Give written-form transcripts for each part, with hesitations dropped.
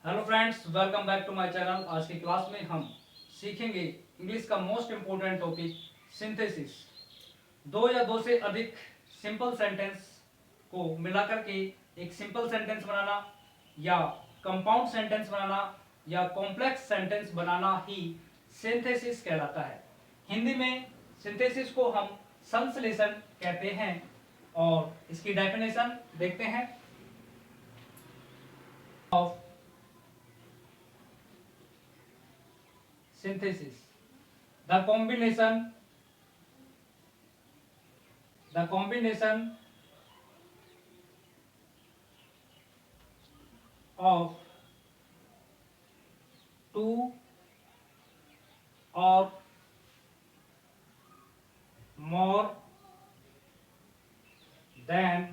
Hello friends, welcome back to my channel. आज की class में हम सीखेंगे इंग्लिश का मोस्ट इम्पोर्टेंट टॉपिक सिंथेसिस। दो या दो से अधिक सिंपल सेंटेंस को मिलाकर के एक सिंपल सेंटेंस बनाना या कंपाउंड सेंटेंस बनाना या कॉम्प्लेक्स सेंटेंस बनाना ही सिंथेसिस कहलाता है। हिंदी में सिंथेसिस को हम संश्लेषण कहते हैं और इसकी डेफिनेशन देखते हैं। Of synthesis, the combination of two or more than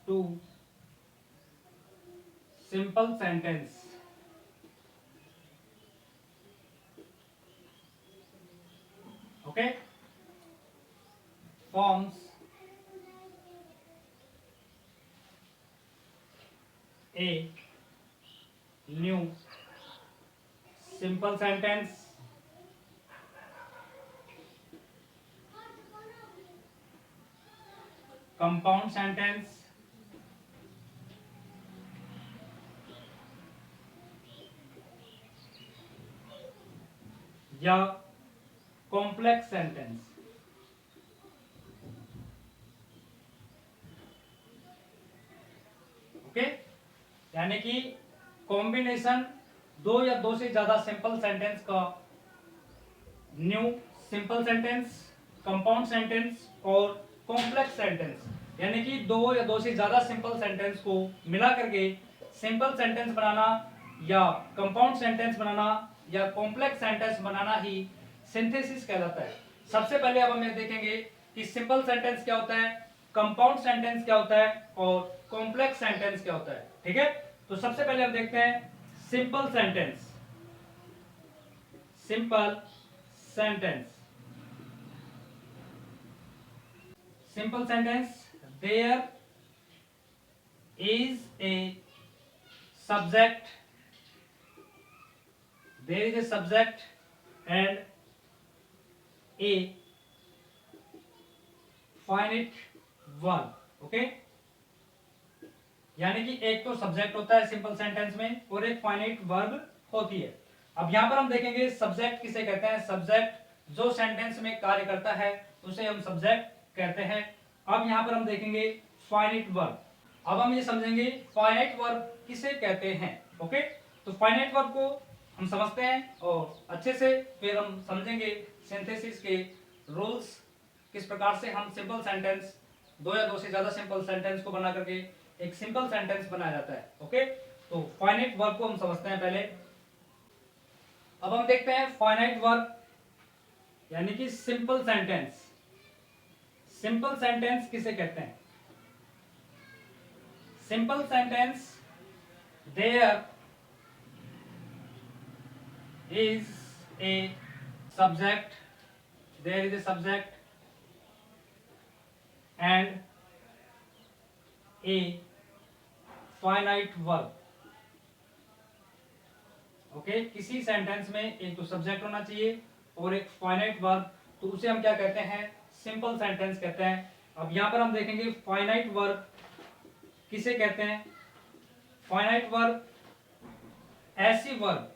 two simple sentence forms a new simple sentence compound sentence या कॉम्प्लेक्स सेंटेंस। ओके, यानी कि कॉम्बिनेशन दो या दो से ज्यादा सिंपल सेंटेंस का new simple sentence, compound sentence और कॉम्प्लेक्स सेंटेंस, यानी कि दो या दो से ज्यादा सिंपल सेंटेंस को मिला करके सिंपल सेंटेंस बनाना या कंपाउंड सेंटेंस बनाना या कॉम्प्लेक्स सेंटेंस बनाना ही सिंथेसिस कहलाता है। सबसे पहले अब हम ये देखेंगे कि सिंपल सेंटेंस क्या होता है, कंपाउंड सेंटेंस क्या होता है और कॉम्प्लेक्स सेंटेंस क्या होता है। ठीक है, तो सबसे पहले हम देखते हैं simple sentence. Simple sentence, simple sentence, there is a subject, and a finite verb। Okay, यानी कि एक तो सब्जेक्ट होता है सिंपल सेंटेंस में और एक फाइनाइट वर्ब होती है। अब यहां पर हम देखेंगे सब्जेक्ट किसे कहते हैं। सब्जेक्ट जो सेंटेंस में कार्य करता है उसे हम सब्जेक्ट कहते हैं। अब यहां पर हम देखेंगे फाइनाइट वर्ब। अब हम ये समझेंगे फाइनाइट वर्ब किसे कहते हैं। ओके, तो फाइनाइट वर्ब को हम समझते हैं और अच्छे से फिर हम समझेंगे सिंथेसिस के रूल्स, किस प्रकार से हम सिंपल सेंटेंस, दो या दो से ज्यादा सिंपल सेंटेंस को बना करके एक सिंपल सेंटेंस बनाया जाता है। ओके, तो फाइनाइट वर्ब को हम समझते हैं पहले। अब हम देखते हैं फाइनाइट वर्ब यानी कि सिंपल सेंटेंस। सिंपल सेंटेंस किसे कहते हैं। Simple sentence, there is a subject, there is a subject and a finite verb. Okay, किसी सेंटेंस में एक तो सब्जेक्ट होना चाहिए और एक फाइनाइट वर्ब, तो उसे हम क्या कहते हैं, सिंपल सेंटेंस कहते हैं। अब यहां पर हम देखेंगे फाइनाइट वर्ब किसे कहते हैं। फाइनाइट वर्ब ऐसी वर्ब,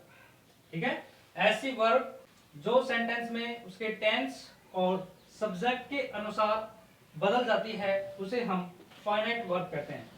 ठीक है, ऐसी वर्ब जो सेंटेंस में उसके टेंस और सब्जेक्ट के अनुसार बदल जाती है उसे हम फाइनाइट वर्ब कहते हैं।